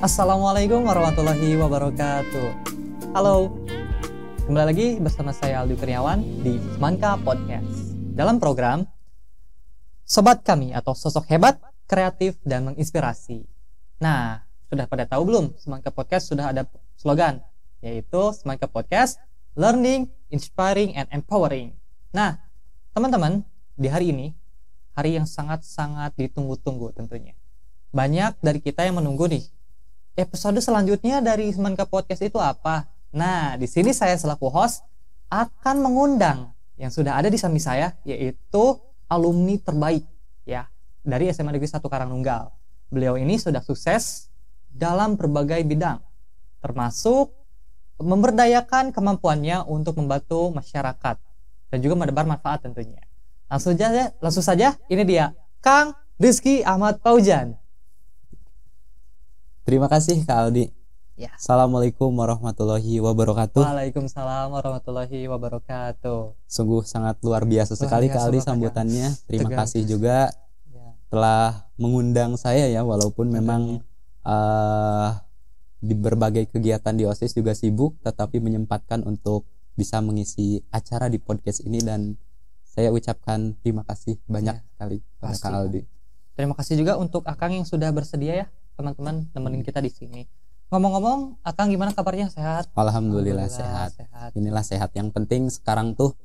Assalamualaikum warahmatullahi wabarakatuh. Halo, kembali lagi bersama saya Aldi Kurniawan di Semangka Podcast. Dalam program Sobat Kami atau Sosok Hebat, Kreatif, dan Menginspirasi. Nah, sudah pada tahu belum? Semangka Podcast sudah ada slogan, yaitu Semangka Podcast, Learning, Inspiring, and Empowering. Nah, teman-teman, di hari ini, hari yang sangat-sangat ditunggu-tunggu tentunya. Banyak dari kita yang menunggu nih, episode selanjutnya dari Semangka Podcast itu apa? Nah, di sini saya selaku host akan mengundang yang sudah ada di samping saya, yaitu alumni terbaik ya dari SMA Negeri 1 Karangnunggal. Beliau ini sudah sukses dalam berbagai bidang, termasuk memberdayakan kemampuannya untuk membantu masyarakat dan juga menebar manfaat tentunya. Langsung saja, ini dia Kang Rizky Ahmad Paujan. Terima kasih Kak Aldi. Ya. Assalamualaikum warahmatullahi wabarakatuh. Waalaikumsalam warahmatullahi wabarakatuh. Sungguh sangat luar biasa sekali Kak Aldi sambutannya. Terima kasih juga telah mengundang saya ya, walaupun memang di berbagai kegiatan di OSIS juga sibuk, tetapi menyempatkan untuk bisa mengisi acara di podcast ini, dan saya ucapkan terima kasih banyak sekali pada Kak Aldi. Terima kasih juga untuk Akang yang sudah bersedia ya, teman-teman, nemenin kita di sini. Ngomong-ngomong, Akang gimana kabarnya? Sehat? Alhamdulillah sehat. Inilah sehat. Yang penting sekarang tuh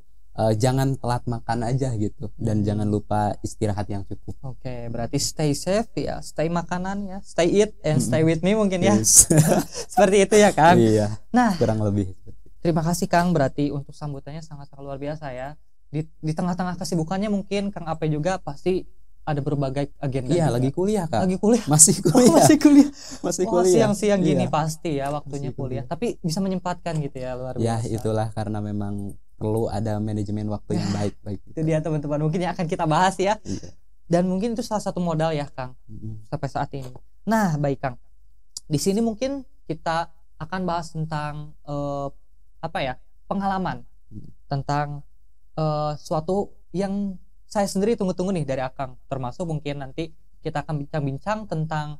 jangan telat makan aja gitu, dan jangan lupa istirahat yang cukup. Oke, berarti stay safe ya, stay makanan ya, stay eat and stay with me mungkin ya. Yes. Seperti itu ya Kang. Iya. Nah, kurang lebih. Terima kasih Kang, berarti untuk sambutannya sangat-sangat luar biasa ya. Di tengah-tengah kesibukannya mungkin Kang Ape juga pasti ada berbagai agenda. Iya, juga. lagi kuliah Kak. Lagi kuliah. Masih kuliah. Masih kuliah. Masih kuliah. Siang-siang gini iya. Pasti ya waktunya kuliah. Tapi bisa menyempatkan gitu ya, luar biasa. Ya, itulah karena memang perlu ada manajemen waktu yang baik. Itu dia teman-teman, mungkin yang akan kita bahas ya. Iya. Dan mungkin itu salah satu modal ya Kang sampai saat ini. Nah, baik Kang. Di sini mungkin kita akan bahas tentang pengalaman tentang suatu yang saya sendiri tunggu-tunggu nih dari Akang, termasuk mungkin nanti kita akan bincang-bincang tentang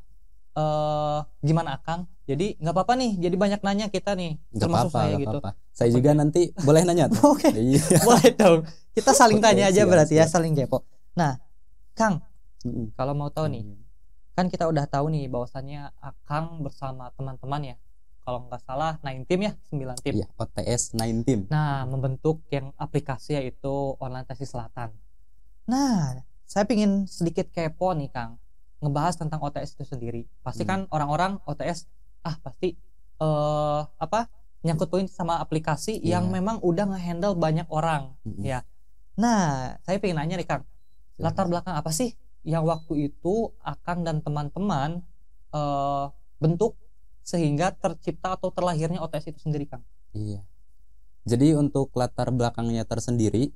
gimana Akang. Jadi nggak apa-apa nih, jadi banyak nanya kita nih, termasuk saya gitu. Saya juga nanti boleh nanya. Oke. Iya. Boleh dong. Kita saling tanya aja berarti ya, saling kepo. Nah, Kang, kalau mau tahu nih, kan kita udah tahu nih bahwasannya Akang bersama teman-teman ya, kalau nggak salah 9 tim ya, 9 tim. Iya, OTS 9 tim. Nah, membentuk yang aplikasi yaitu Online Tesi Selatan. Nah, saya pingin sedikit kepo nih Kang, ngebahas tentang OTS itu sendiri. Pasti kan orang-orang OTS pasti nyangkut poin sama aplikasi yang memang udah ngehandle banyak orang ya. Nah, saya pengen nanya nih Kang, latar belakang apa sih yang waktu itu Akang dan teman-teman bentuk sehingga tercipta atau terlahirnya OTS itu sendiri Kang? Iya. Jadi untuk latar belakangnya tersendiri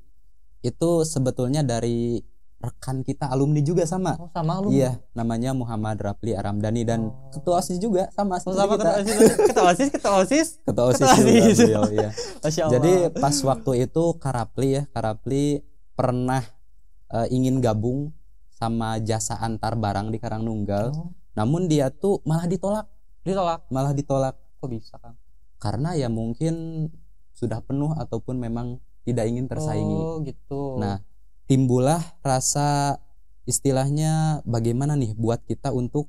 itu sebetulnya dari rekan kita alumni juga sama. Oh, sama alumni. Iya, namanya Muhammad Rapli Aramdhani, dan ketua OSIS juga sama sama kita. Ketua OSIS Ketua OSIS juga beliau, iya. Masya Allah. Jadi pas waktu itu Kak Rapli pernah ingin gabung sama jasa antar barang di Karangnunggal. Namun dia tuh malah ditolak. Kok bisa Kang? Karena ya mungkin sudah penuh ataupun memang tidak ingin tersaingi. Oh gitu. Nah, timbullah rasa istilahnya bagaimana nih buat kita untuk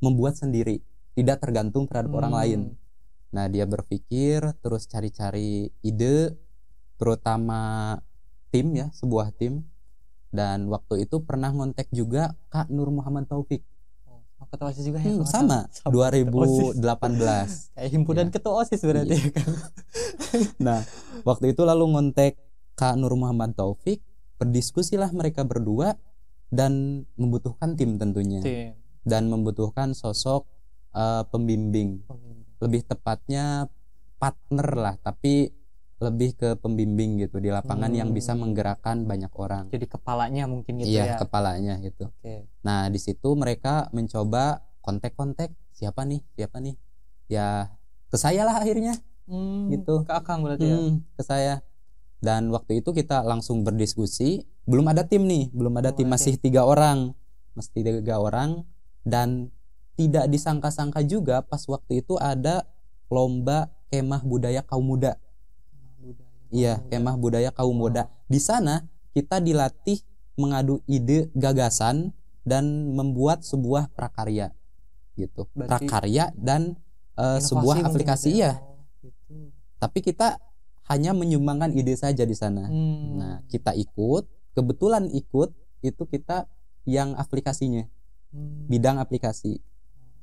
membuat sendiri, tidak tergantung terhadap orang lain. Nah, dia berpikir terus cari-cari ide, terutama tim ya, sebuah tim. Dan waktu itu pernah ngontek juga Kak Nur Muhammad Taufik. Ketua OSIS juga ya? Sama 2018. Kayak himpunan ketua OSIS berarti ya Kang. Nah, waktu itu lalu ngontek Kak Nur Muhammad Taufik, berdiskusilah mereka berdua, dan membutuhkan tim tentunya. Dan membutuhkan sosok pembimbing. Lebih tepatnya partner lah, tapi lebih ke pembimbing gitu di lapangan yang bisa menggerakkan banyak orang. Jadi kepalanya mungkin gitu ya. Iya, kepalanya gitu. Nah, di situ mereka mencoba kontak siapa nih? Ya ke saya lah akhirnya. Gitu. Ke Akang berarti ya. Ke saya. Dan waktu itu kita langsung berdiskusi. Belum ada tim nih, masih 3 orang, dan tidak disangka-sangka juga pas waktu itu ada lomba kemah budaya kaum muda. Iya, kemah budaya kaum muda. Di sana kita dilatih mengadu ide, gagasan, dan membuat sebuah prakarya gitu. Berarti Prakarya dan inovasi sebuah mungkin aplikasi gitu ya. ya. Gitu. Tapi kita hanya menyumbangkan ide saja di sana. Nah, kita ikut, kebetulan ikut itu kita yang aplikasinya, bidang aplikasi.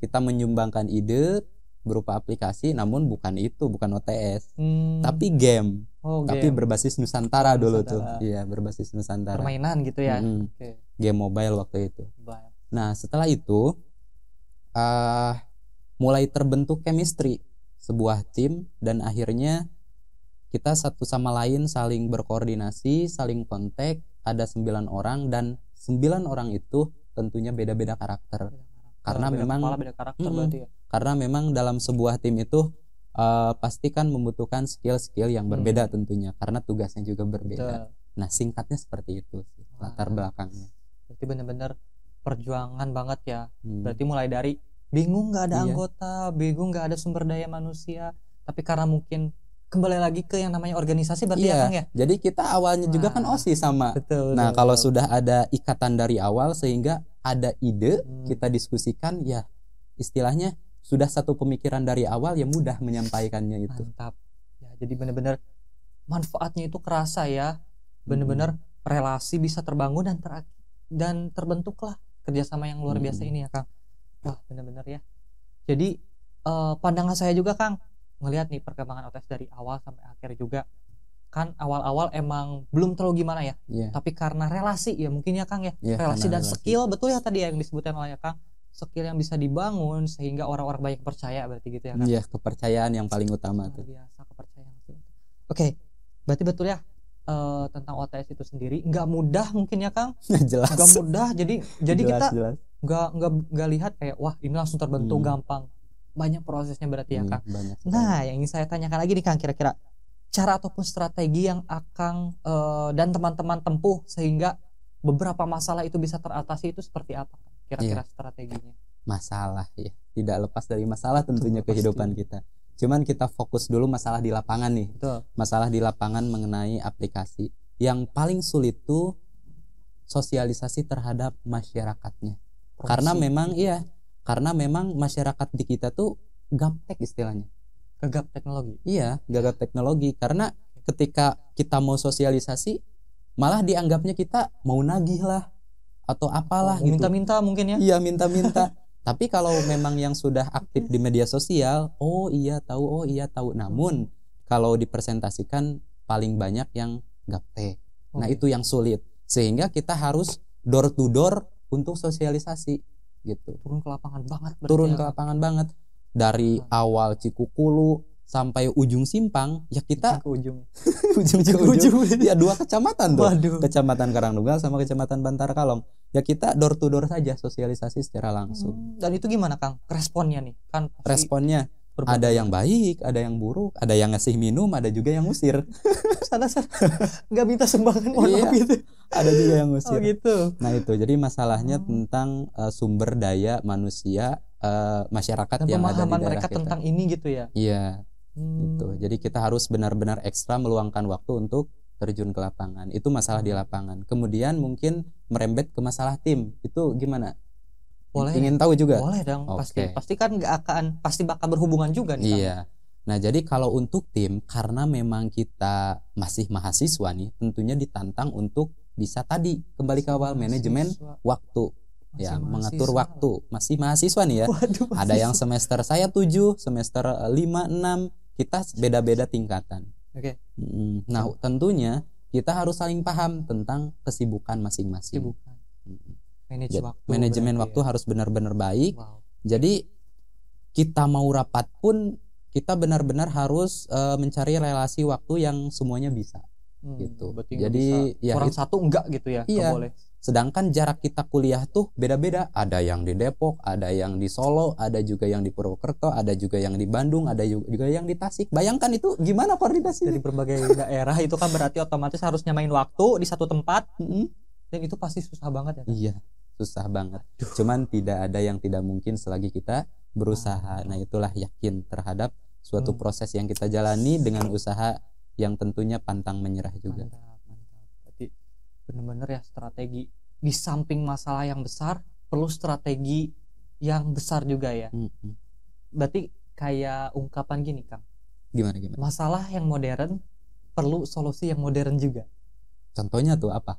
Kita menyumbangkan ide berupa aplikasi, namun bukan OTS, tapi game. Tapi game. berbasis Nusantara dulu Nusantara. tuh. Iya, berbasis Nusantara. Permainan gitu ya. Oke. Game mobile waktu itu. Baik. Nah, setelah itu mulai terbentuk chemistry sebuah tim, dan akhirnya kita satu sama lain saling berkoordinasi, saling kontak. Ada 9 orang, dan 9 orang itu tentunya beda-beda karakter. Karena beda memang kepala, beda karakter berarti ya. Karena memang dalam sebuah tim itu pasti kan membutuhkan skill-skill yang berbeda tentunya, karena tugasnya juga berbeda. Betul. Nah, singkatnya seperti itu sih latar belakangnya. Berarti benar-benar perjuangan banget ya. Hmm. Berarti mulai dari bingung nggak ada Iya. anggota, bingung nggak ada sumber daya manusia, tapi karena mungkin kembali lagi ke yang namanya organisasi berarti ya Iya, Kang ya. jadi kita awalnya juga kan Wah. OSIS sama. Betul. Nah, betul, kalau betul. sudah ada ikatan dari awal sehingga ada ide, kita diskusikan, ya istilahnya sudah satu pemikiran dari awal, ya mudah menyampaikannya itu. Mantap. Ya, jadi benar-benar manfaatnya itu kerasa ya. Benar-benar relasi bisa terbangun dan terbentuklah kerjasama yang luar biasa ini ya Kang. Wah, benar-benar ya. Jadi pandangan saya juga Kang, ngelihat nih perkembangan OTS dari awal sampai akhir juga, kan awal-awal emang belum terlalu gimana ya, Iya. tapi karena relasi ya mungkin ya Kang ya, Iya, relasi karena dan relasi. skill, betul ya tadi yang disebutkan oleh Kang, skill yang bisa dibangun sehingga orang-orang banyak percaya berarti gitu ya Kang. Iya, kepercayaan yang paling utama Luar tuh. biasa kepercayaan. Oke, berarti betul ya tentang OTS itu sendiri nggak mudah mungkin ya Kang, Jelas. nggak mudah. Jadi kita jelas. nggak lihat kayak wah ini langsung terbentuk gampang, banyak prosesnya berarti ya Kang. Banyak sekali. Nah, yang ingin saya tanyakan lagi nih Kang, kira-kira cara ataupun strategi yang Akang dan teman-teman tempuh sehingga beberapa masalah itu bisa teratasi itu seperti apa Kang? Kira-kira strateginya? Masalah ya, tidak lepas dari masalah tentunya pasti. kehidupan kita. Cuman kita fokus dulu masalah di lapangan nih. Betul. Masalah di lapangan mengenai aplikasi. Yang paling sulit tuh sosialisasi terhadap masyarakatnya. Karena memang masyarakat di kita tuh gaptek istilahnya. Gegap teknologi. Iya, gagap teknologi. Karena ketika kita mau sosialisasi, malah dianggapnya kita mau nagih lah atau apalah gitu. Minta-minta mungkin ya. Iya, minta-minta. Tapi kalau memang yang sudah aktif di media sosial, oh iya tahu. Namun kalau dipresentasikan paling banyak yang gaptek. Nah, itu yang sulit. Sehingga kita harus door to door untuk sosialisasi gitu. Turun ke lapangan banget. Turun ke lapangan banget. Dari awal Cikukulu sampai ujung Simpang, ya kita ke ujung. ujung ke ujung. Ya 2 kecamatan tuh. Waduh. Kecamatan Karangtunggal sama Kecamatan Bantar Kalong. Ya kita door to door saja sosialisasi secara langsung. Dan itu gimana Kang? Responnya nih kan pasti Responnya berbeda. ada yang baik, ada yang buruk, ada yang ngasih minum, ada juga yang ngusir. sana nggak minta sumbangan Iya, gitu. ada juga yang ngusir. Oh gitu. Nah itu jadi masalahnya tentang sumber daya manusia, masyarakat Dan yang ada di pemahaman daerah mereka kita. tentang ini gitu ya. Iya. Gitu. Jadi kita harus benar-benar ekstra meluangkan waktu untuk terjun ke lapangan. Itu masalah di lapangan. Kemudian mungkin merembet ke masalah tim. Itu gimana? Boleh. Ingin tahu juga? Boleh dong. Oke. Pasti kan pasti bakal berhubungan juga nih Kang. Iya. Nah, jadi kalau untuk tim, karena memang kita masih mahasiswa nih, tentunya ditantang untuk bisa tadi kembali ke awal manajemen waktu. Ya, mengatur waktu. Masih mahasiswa nih ya. Waduh, ada yang semester saya 7, semester 5, 6, kita beda-beda tingkatan. Oke. Nah, tentunya kita harus saling paham tentang kesibukan masing-masing. Manajemen waktu harus benar-benar baik. Wow. Jadi kita mau rapat pun kita benar-benar harus mencari relasi waktu yang semuanya bisa. Gitu. Jadi ya orang satu enggak gitu ya. Iya. Boleh. Sedangkan jarak kita kuliah tuh beda-beda. Ada yang di Depok, ada yang di Solo, ada juga yang di Purwokerto, ada juga yang di Bandung, ada juga yang di Tasik. Bayangkan itu gimana koordinasinya? Dari berbagai daerah itu kan berarti otomatis harus nyamain waktu di satu tempat. Dan itu pasti susah banget ya. Iya. susah banget. Cuman tidak ada yang tidak mungkin selagi kita berusaha. Nah, itulah yakin terhadap suatu proses yang kita jalani dengan usaha yang tentunya pantang menyerah juga. Mantap. Berarti benar-benar ya strategi. Di samping masalah yang besar, perlu strategi yang besar juga ya. Berarti kayak ungkapan gini, Kang. Gimana? Masalah yang modern perlu solusi yang modern juga. Contohnya tuh apa?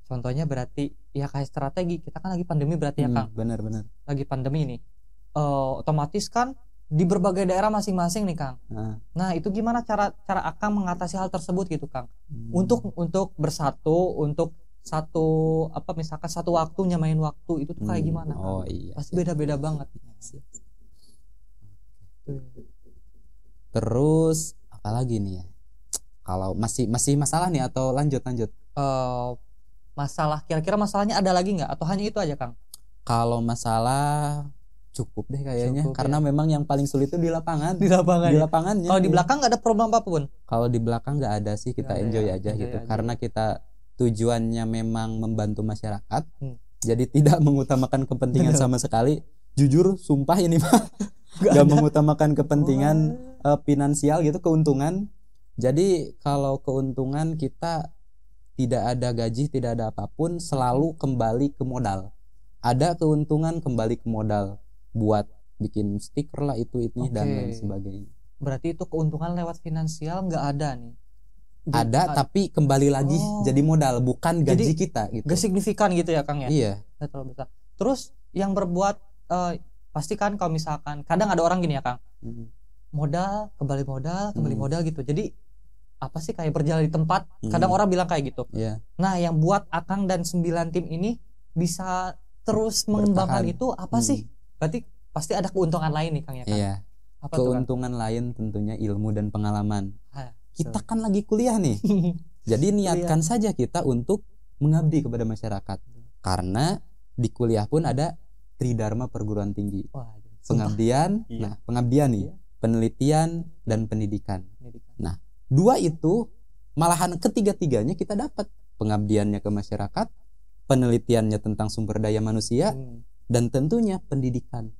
Contohnya berarti ya kayak strategi. Kita kan lagi pandemi berarti ya, Kang. Benar. Lagi pandemi nih. Otomatis kan di berbagai daerah masing-masing nih, Kang. Nah, itu gimana cara Akang mengatasi hal tersebut gitu, Kang? Untuk bersatu, untuk misalkan satu waktu nyamain waktu itu tuh kayak gimana? Oh iya. Pasti beda-beda banget. Terus apalagi nih ya? Kalau masih masalah nih atau lanjut? Masalah, kira-kira masalahnya ada lagi nggak? Atau hanya itu aja, Kang? Kalau masalah cukup deh kayaknya, karena memang yang paling sulit itu di lapangan. Di lapangannya. Kalau di belakang nggak ada problem apapun. Kalau di belakang nggak ada sih, kita enjoy aja gitu. Karena kita tujuannya memang membantu masyarakat, jadi tidak mengutamakan kepentingan sama sekali. Jujur, sumpah ini mah nggak mengutamakan kepentingan finansial gitu, keuntungan. Jadi kalau keuntungan kita tidak ada gaji, tidak ada apapun, selalu kembali ke modal. Ada keuntungan kembali ke modal. Buat bikin stiker lah ini dan lain sebagainya. Berarti itu keuntungan lewat finansial nggak ada nih? Ada tapi kembali lagi jadi modal, bukan gaji kita gitu. Gak signifikan gitu ya, Kang ya? Iya. Terlalu besar. Terus yang berbuat pasti kan kalau misalkan kadang ada orang gini ya, Kang. Modal kembali modal gitu. Jadi apa sih kayak berjalan di tempat? Kadang orang bilang kayak gitu. Iya. Nah, yang buat Akang dan 9 tim ini bisa terus mengembangkan itu apa sih? Berarti pasti ada keuntungan lain nih, Kang ya, Kang? Iya. Apa keuntungan tuh, lain tentunya ilmu dan pengalaman. Kita betul. kan lagi kuliah nih. Jadi niatkan saja kita untuk mengabdi kepada masyarakat. Karena di kuliah pun ada Tridharma perguruan tinggi. Pengabdian, pengabdian nih, penelitian dan pendidikan. Nah, dua itu malahan ketiga-tiganya kita dapat. Pengabdiannya ke masyarakat, penelitiannya tentang sumber daya manusia, dan tentunya pendidikan.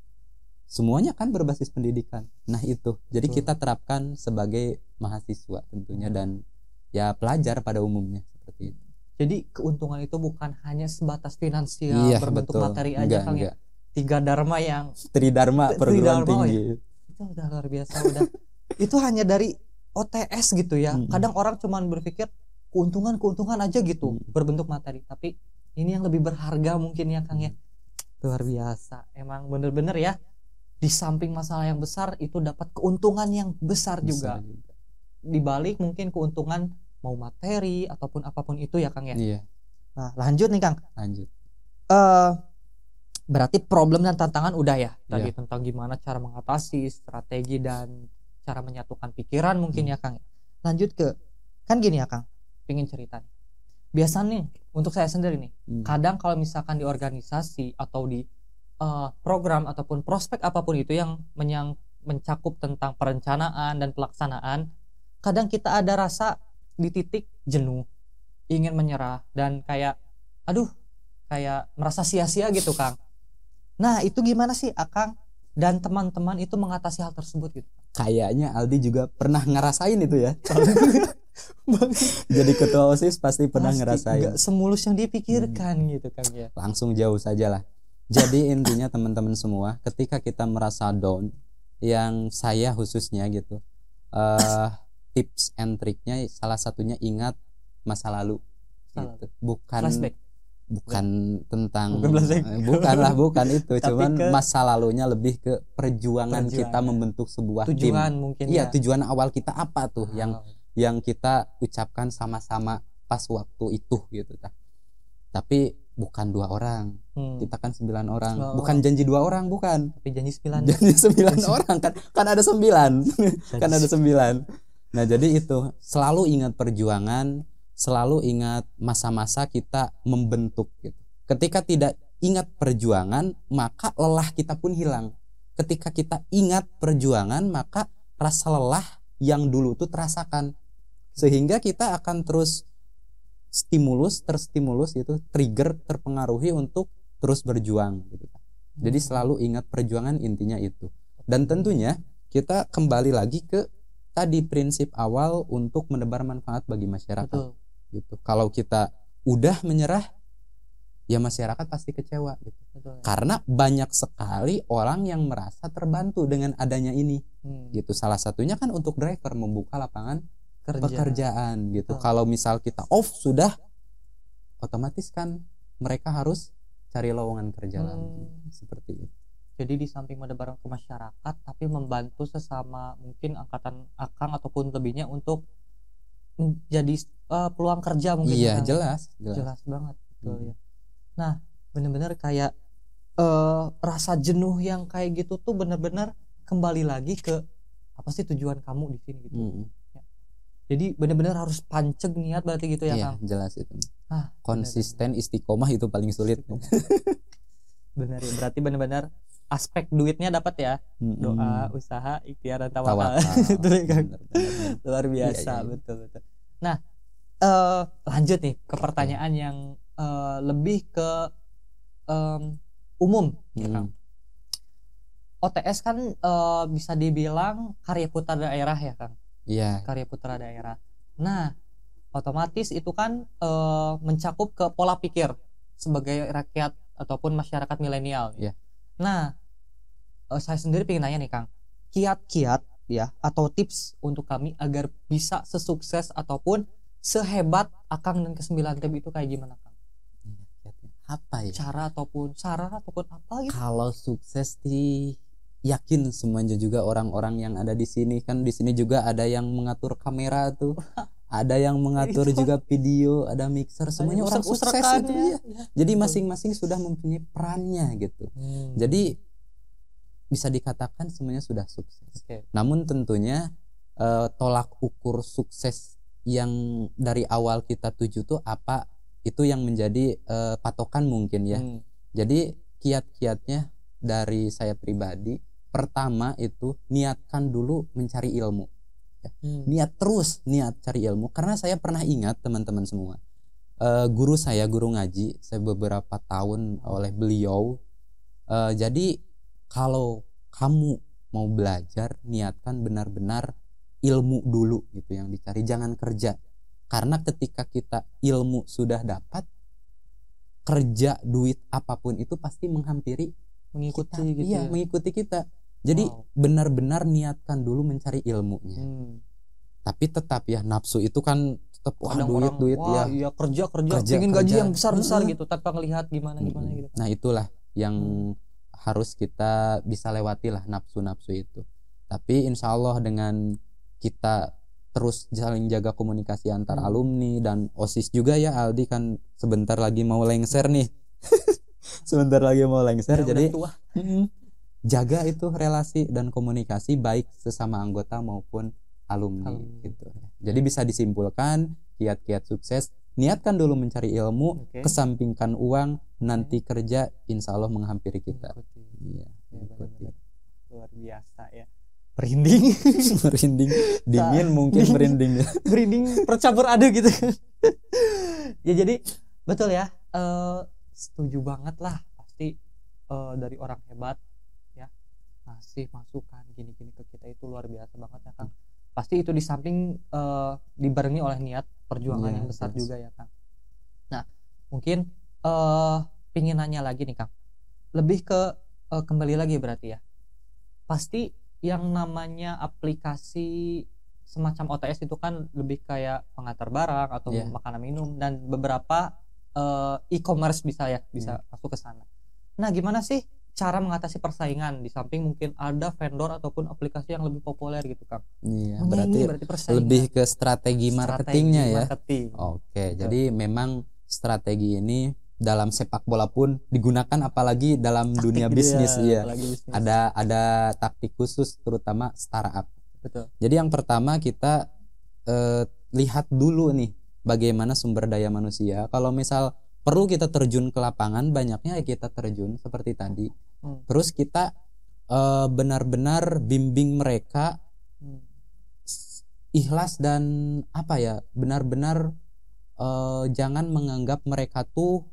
Semuanya kan berbasis pendidikan. Nah itu, jadi kita terapkan sebagai mahasiswa tentunya dan ya pelajar pada umumnya seperti itu. Jadi keuntungan itu bukan hanya sebatas finansial, berbentuk materi aja, Kang ya. 3 dharma yang Tridharma perguruan tinggi. Itu udah luar biasa, udah. Itu hanya dari OTS gitu ya. Kadang orang cuman berpikir keuntungan aja gitu, berbentuk materi. Tapi ini yang lebih berharga mungkin ya, Kang ya. Luar biasa. Emang bener-bener ya. Di samping masalah yang besar itu dapat keuntungan yang besar juga. Di balik mungkin keuntungan mau materi ataupun apapun itu ya, Kang ya. Iya. Nah, lanjut nih, Kang. Lanjut. Berarti problem dan tantangan udah ya. Tadi tentang gimana cara mengatasi, strategi dan cara menyatukan pikiran mungkin ya, Kang. Lanjut ke, kan gini ya, Kang. Pengen cerita nih. Biasa nih untuk saya sendiri nih. Kadang kalau misalkan di organisasi atau di program ataupun prospek apapun itu yang mencakup tentang perencanaan dan pelaksanaan, kadang kita ada rasa di titik jenuh, ingin menyerah dan kayak merasa sia-sia gitu, Kang. Nah, itu gimana sih Akang dan teman-teman itu mengatasi hal tersebut gitu? Kayaknya Aldi juga pernah ngerasain itu ya. Jadi ketua OSIS pasti pernah ngerasain. Gak semulus yang dipikirkan gitu, Kang ya. Langsung jauh saja lah. Jadi intinya teman-teman semua, ketika kita merasa down, yang saya khususnya gitu, tips and triknya salah satunya ingat masa lalu. Gitu. Bukan tentang bukan itu, cuman masa lalunya lebih ke perjuangan kita membentuk sebuah tujuan tim. Mungkin iya, tujuan awal kita apa tuh yang kita ucapkan sama-sama pas waktu itu gitu. Tapi bukan 2 orang, kita kan 9 orang. Bukan janji 2 orang, bukan. Tapi janji 9. Janji 9 orang kan ada 9. Kan ada 9. Nah, jadi itu selalu ingat perjuangan, selalu ingat masa-masa kita membentuk gitu. Ketika tidak ingat perjuangan, maka lelah kita pun hilang. Ketika kita ingat perjuangan, maka rasa lelah yang dulu tuh terasakan. Sehingga kita akan terus terstimulus gitu, trigger, terpengaruhi untuk terus berjuang gitu. Jadi selalu ingat perjuangan intinya itu. Dan tentunya kita kembali lagi ke tadi prinsip awal untuk menebar manfaat bagi masyarakat. Betul. Gitu. Kalau kita udah menyerah, ya masyarakat pasti kecewa gitu. Betul. Karena banyak sekali orang yang merasa terbantu dengan adanya ini. Gitu. Salah satunya kan untuk driver membuka lapangan pekerjaan gitu. Kalau misal kita off sudah, otomatis kan mereka harus cari lowongan kerja lagi seperti itu. Jadi di samping menebar ke masyarakat, tapi membantu sesama mungkin angkatan akang ataupun lebihnya untuk menjadi peluang kerja mungkin. Iya, kan? jelas banget, betul ya. Nah, benar-benar kayak rasa jenuh yang kayak gitu tuh benar-benar kembali lagi ke apa sih tujuan kamu di sini gitu. Ya. Jadi benar-benar harus panceg niat berarti gitu ya, Kang. Iya, jelas itu. Konsisten, istiqomah itu paling sulit. Benar ya, berarti benar-benar aspek duitnya dapat ya. Doa, usaha, ikhtiar dan tawakal. Itu ya, Kang. Luar biasa, betul. Nah, lanjut nih ke pertanyaan yang lebih ke umum ya, Kang. OTS kan bisa dibilang karya putra daerah ya, Kang. Iya. Karya putra daerah. Nah, otomatis itu kan mencakup ke pola pikir sebagai rakyat ataupun masyarakat milenial. Yeah. Nah, saya sendiri pengen nanya nih, Kang, kiat-kiat ya atau tips untuk kami agar bisa sesukses ataupun sehebat Akang dan ke-9 Tim itu kayak gimana, Kang? Apa ya? Cara ataupun apa gitu? Kalau sukses yakin semuanya juga orang-orang yang ada di sini, kan di sini juga ada yang mengatur kamera tuh. Ada yang mengatur juga video, ada mixer, semuanya orang sukses itu ya. Jadi masing-masing sudah mempunyai perannya gitu. Jadi bisa dikatakan semuanya sudah sukses. Namun tentunya tolak ukur sukses yang dari awal kita tuju tuh apa, itu yang menjadi patokan mungkin ya. Jadi kiat-kiatnya dari saya pribadi, pertama itu niatkan dulu mencari ilmu. Niat cari ilmu, karena saya pernah ingat teman-teman semua, guru ngaji saya beberapa tahun oleh beliau, jadi kalau kamu mau belajar, niatkan benar-benar ilmu dulu gitu yang dicari, jangan kerja. Karena ketika kita ilmu sudah dapat, kerja, duit apapun itu pasti menghampiri mengikuti kita, gitu. Mengikuti kita. Jadi benar-benar niatkan dulu mencari ilmunya. Tapi tetap ya, nafsu itu kan tetap duit ya. Iya, kerja ingin gaji yang besar-besar gitu tanpa ngelihat gimana gitu. Nah, itulah yang harus kita bisa lewati lah, nafsu-nafsu itu. Tapi insya Allah dengan kita terus saling jaga komunikasi antar alumni dan OSIS juga ya, Aldi kan sebentar lagi mau lengser nih. Jadi jaga itu relasi dan komunikasi baik sesama anggota maupun alumni gitu. Jadi bisa disimpulkan kiat-kiat sukses, niatkan dulu mencari ilmu, kesampingkan uang, nanti kerja insya Allah menghampiri kita. Iya, luar biasa ya. Merinding dingin mungkin merinding bercampur aduk gitu. Ya jadi betul ya, setuju banget lah, pasti dari orang hebat ya ngasih masukan gini-gini ke kita itu luar biasa banget ya, Kang. Pasti itu di samping dibarengi oleh niat perjuangan yang besar juga ya, Kang. Nah, mungkin pingin nanya lagi nih, Kang, lebih ke kembali lagi berarti ya, pasti yang namanya aplikasi semacam OTS itu kan lebih kayak pengantar barang atau makanan minum dan beberapa e-commerce bisa masuk ke sana. Nah, gimana sih cara mengatasi persaingan di samping mungkin ada vendor ataupun aplikasi yang lebih populer gitu, Kang? Iya, berarti lebih ke strategi marketingnya marketing. Oke, jadi memang strategi ini dalam sepak bola pun digunakan, apalagi dalam dunia bisnis ada taktik khusus, terutama startup. Betul. Jadi yang pertama kita lihat dulu nih bagaimana sumber daya manusia. Kalau misal perlu kita terjun ke lapangan, banyaknya kita terjun seperti tadi. Terus kita benar-benar bimbing mereka ikhlas dan benar-benar jangan menganggap mereka tuh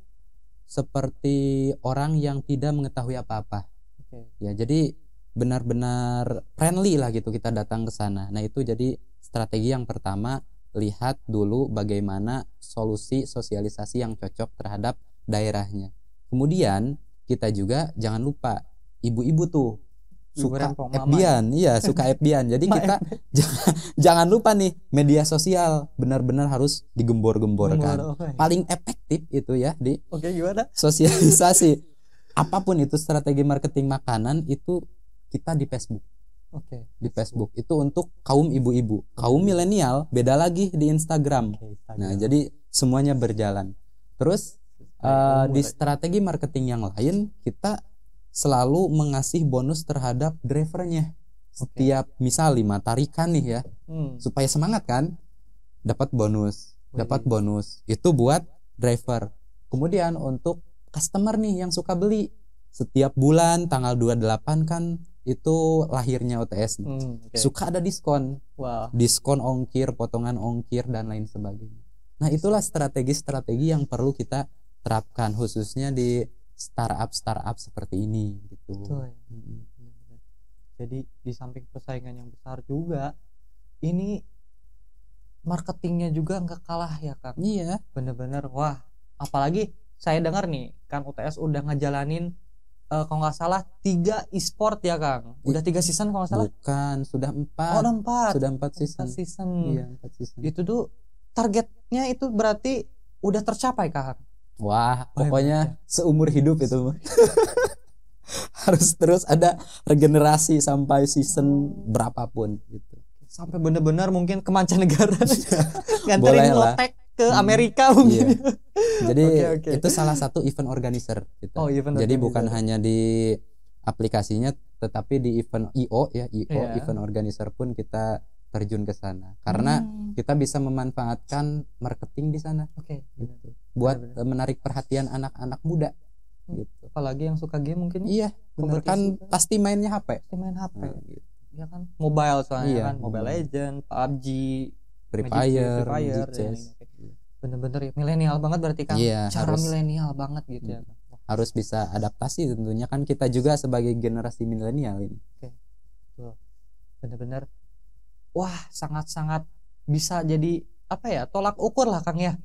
seperti orang yang tidak mengetahui apa-apa. Oke. Ya, jadi benar-benar friendly lah gitu kita datang ke sana. Nah, itu jadi strategi yang pertama, lihat dulu bagaimana solusi sosialisasi yang cocok terhadap daerahnya. Kemudian kita juga jangan lupa ibu-ibu tuh suka FB-an, iya suka FB-an. Jadi kita jangan lupa nih, media sosial benar-benar harus digembor-gemborkan. Paling efektif itu ya di gimana? Sosialisasi. Apapun itu strategi marketing makanan itu kita di Facebook. Di Facebook itu untuk kaum ibu-ibu. Kaum milenial beda lagi di Instagram. Nah, jadi semuanya berjalan. Terus di strategi marketing yang lain kita selalu mengasih bonus terhadap drivernya. Setiap misal 5 tarikan nih ya. Supaya semangat kan? Dapat bonus. Itu buat driver. Kemudian untuk customer nih yang suka beli, setiap bulan tanggal 28 kan itu lahirnya OTS nih. Suka ada diskon. Diskon ongkir, potongan ongkir dan lain sebagainya. Nah, itulah strategi-strategi yang perlu kita terapkan khususnya di startup seperti ini gitu. Betul, ya. Jadi di samping persaingan yang besar juga, ini marketingnya juga nggak kalah ya Kang. Iya. Bener-bener wah. Apalagi saya dengar nih kan UTS udah ngejalanin kalau nggak salah 3 e-sport ya Kang. Udah 3 season kalau nggak salah. Bukan, sudah 4. Oh, udah 4. Sudah 4 season. 4 season. Iya, 4 season. Itu tuh targetnya itu berarti udah tercapai Kang. Wah, pokoknya seumur hidup itu. Harus terus ada regenerasi sampai season berapapun gitu. Sampai benar-benar mungkin ke mancanegara. Nganterin lotek ke Amerika mungkin. Iya. Jadi itu salah satu event organizer gitu. Jadi bukan hanya di aplikasinya tetapi di event IO ya, event organizer pun kita terjun ke sana. Karena kita bisa memanfaatkan marketing di sana. Gitu. Buat menarik perhatian anak-anak muda. Gitu. Apalagi yang suka game mungkin. Iya, bener kan pasti mainnya HP. Nah, gitu. Ya kan mobile soalnya kan Mobile Legend, PUBG, Free Fire, bener-bener ya, milenial banget berarti kan. Cara milenial banget gitu ya. Harus bisa adaptasi tentunya kan kita juga sebagai generasi milenial ini. Bener-bener wah sangat-sangat bisa jadi apa ya, tolak ukur lah Kang ya.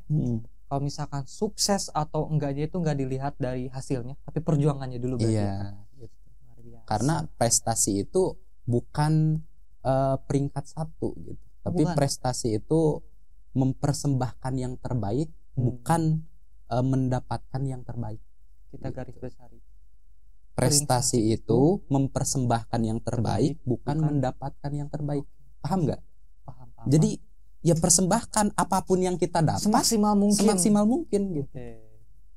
Kalau misalkan sukses atau enggaknya itu enggak dilihat dari hasilnya, tapi perjuangannya dulu berarti. Gitu. Karena prestasi itu bukan peringkat 1 gitu. Tapi prestasi itu mempersembahkan yang terbaik, bukan mendapatkan yang terbaik. Kita garis besari. Prestasi itu mempersembahkan yang terbaik, bukan mendapatkan yang terbaik. Paham nggak? Paham. Jadi ya persembahkan apapun yang kita dapat semaksimal mungkin gitu.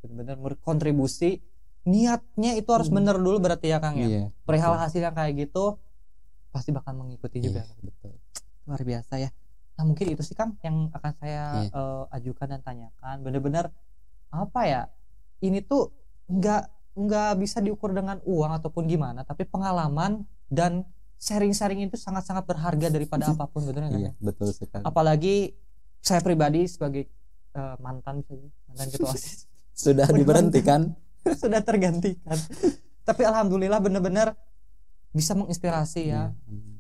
Benar-benar berkontribusi. Niatnya itu harus benar dulu berarti ya Kang ya. Perihal hasil yang kayak gitu pasti bakal mengikuti juga. Betul. Luar biasa ya. Nah, mungkin itu sih Kang yang akan saya ajukan dan tanyakan. Benar-benar apa ya? Ini tuh nggak bisa diukur dengan uang ataupun gimana, tapi pengalaman dan sharing-sharing itu sangat-sangat berharga daripada apapun, betul kan? Iya, betul sekali. Apalagi saya pribadi sebagai mantan ketua OSIS sudah diberhentikan, sudah tergantikan. Tapi alhamdulillah benar-benar bisa menginspirasi ya.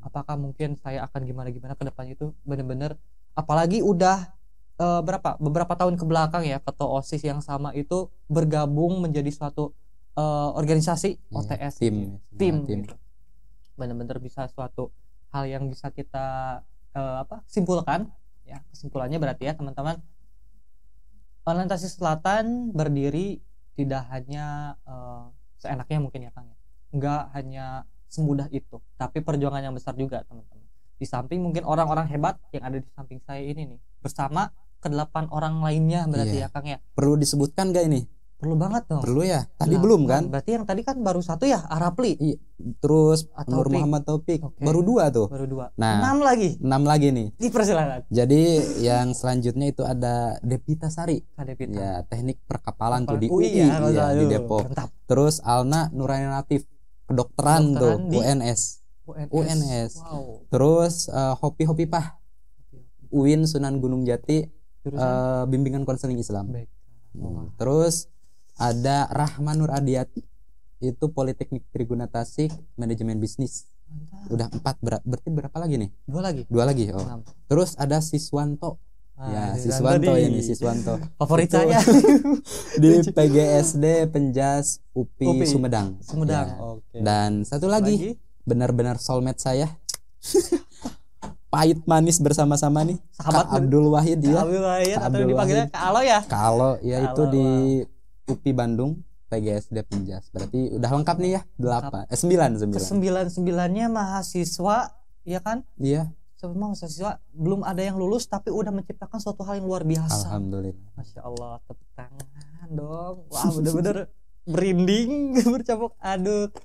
Apakah mungkin saya akan gimana ke depannya itu benar-benar, apalagi udah beberapa tahun ke belakang ya ketua OSIS yang sama itu bergabung menjadi suatu organisasi OTS tim. Gitu. Benar-benar bisa suatu hal yang bisa kita simpulkan ya. Kesimpulannya berarti ya teman-teman, Orientasi Selatan berdiri tidak hanya seenaknya mungkin ya Kang ya, nggak hanya semudah itu, tapi perjuangan yang besar juga teman-teman. Di samping mungkin orang-orang hebat yang ada di samping saya ini nih, bersama ke-8 orang lainnya berarti ya Kang ya. Perlu disebutkan gak ini? Perlu banget dong. Perlu ya. Tadi belum kan? Berarti yang tadi kan baru 1 ya, Arapli. Terus Nur Muhammad Taufik. Baru 2 tuh. Baru 2. Nah, 6 lagi nih. Dipersilakan. Jadi yang selanjutnya itu ada Devita Sari. Ya, teknik perkapalan tuh di UI ya, di Depok. Mantap. Terus Alna Nurani Latif, kedokteran tuh UNS. Wow. Terus Hopi Hopipah, UIN Sunan Gunung Jati, bimbingan konseling Islam. Baik. Terus Ada Rahma Nur Adiati, itu Politeknik Triguna Tasik, manajemen bisnis. Mantap. Udah 4, berarti berapa lagi nih? 2 lagi. Oh. 6. Terus ada Siswanto. Ya, Siswanto Siswanto. favorit Itu saya. di PGSD Penjas UPI Sumedang. Ya. Oke. Dan satu lagi, benar-benar soulmate saya. Pahit manis bersama-sama nih. Sahabat Kak Abdul Wahid ya. Abdul Wahid Kak atau Abdul dipanggilnya Wahid. Kak Alo ya? Kalau ya itu Kalau, di UPI Bandung, PGSD Penjas. Berarti udah lengkap nih ya, 9. Kesembilan-sembilannya mahasiswa, ya kan? Iya, Semua mahasiswa belum ada yang lulus tapi udah menciptakan suatu hal yang luar biasa. alhamdulillah. Masya Allah, tepuk tangan dong. Wah, bener-bener merinding, bercampur aduk.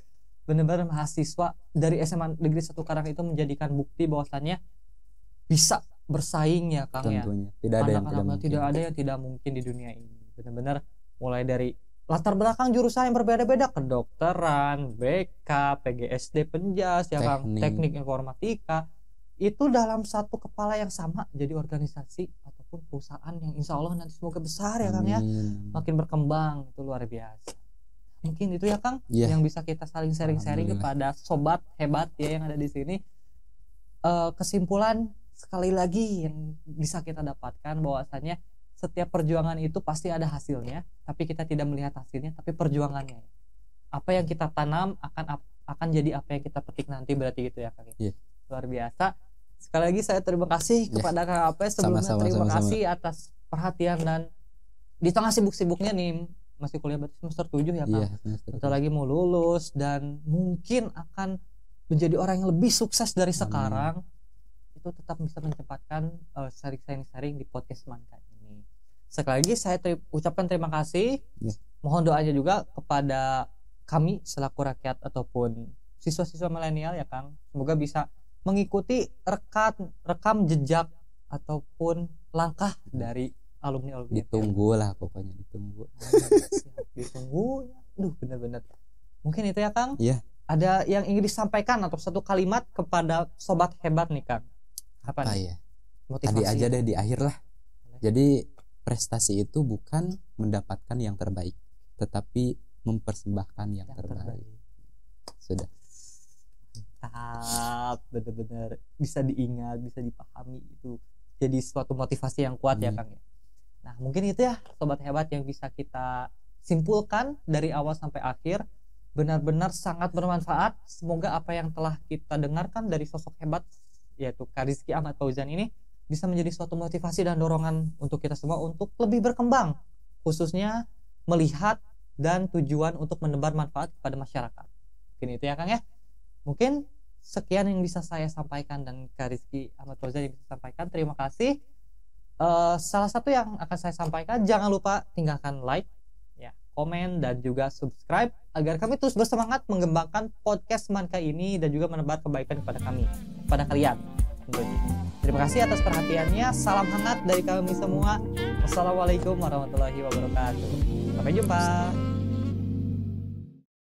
Bener-bener mahasiswa dari SMA Negeri 1 Karang itu menjadikan bukti bahwasannya bisa bersaing ya Kang ya. Tentunya. Tidak ada yang tidak Anak-anak mungkin. tidak ada yang tidak mungkin di dunia ini. Benar-benar mulai dari latar belakang jurusan yang berbeda-beda, kedokteran, BK, PGSD Penjas ya Kang, teknik informatika, itu dalam satu kepala yang sama jadi organisasi ataupun perusahaan yang insya Allah nanti semoga besar ya Kang ya, Amin. makin berkembang. Itu luar biasa. Mungkin itu ya Kang yang bisa kita saling sharing-sharing kepada sobat hebat ya yang ada di sini. Kesimpulan sekali lagi yang bisa kita dapatkan bahwasannya setiap perjuangan itu pasti ada hasilnya, tapi kita tidak melihat hasilnya, tapi perjuangannya. Apa yang kita tanam akan jadi apa yang kita petik nanti, berarti gitu ya Kang. Luar biasa. Sekali lagi saya terima kasih kepada Kang Apes. Sebelumnya terima kasih atas perhatian dan di tengah sibuk-sibuknya nih, masih kuliah berarti semester 7 ya Kang. Bentar lagi mau lulus dan mungkin akan menjadi orang yang lebih sukses dari sekarang. Itu tetap bisa mencepatkan sharing-sharing di podcast Manka ini. Sekali lagi saya ucapkan terima kasih. Mohon doanya juga kepada kami selaku rakyat ataupun siswa-siswa milenial ya Kang. Semoga bisa mengikuti rekam jejak ataupun langkah dari alumni. Ditunggu lah pokoknya, ditunggu. Ditunggu. Benar-benar. Mungkin itu ya Kang. Iya. Ada yang ingin disampaikan atau satu kalimat kepada sobat hebat nih Kang? Apa nih? Ya? Motivasi. Tadi aja deh di akhir lah. Jadi prestasi itu bukan mendapatkan yang terbaik, tetapi mempersembahkan yang terbaik. Sudah. Mantap, benar-benar bisa diingat, bisa dipahami, itu jadi suatu motivasi yang kuat ya Kang ya. Nah mungkin itu ya sobat hebat yang bisa kita simpulkan dari awal sampai akhir. Benar-benar sangat bermanfaat. Semoga apa yang telah kita dengarkan dari sosok hebat yaitu Kak Rizky Ahmad Fauzan ini bisa menjadi suatu motivasi dan dorongan untuk kita semua untuk lebih berkembang, khususnya melihat dan tujuan untuk menebar manfaat kepada masyarakat. Mungkin itu ya Kang ya. Mungkin sekian yang bisa saya sampaikan dan Kak Rizky Ahmad Fauzan yang bisa sampaikan. Terima kasih. Salah satu yang akan saya sampaikan, jangan lupa tinggalkan like, ya, komen dan juga subscribe agar kami terus bersemangat mengembangkan podcast Manka ini dan juga menebar kebaikan kepada kalian. Terima kasih atas perhatiannya. Salam hangat dari kami semua. Wassalamualaikum warahmatullahi wabarakatuh. Sampai jumpa.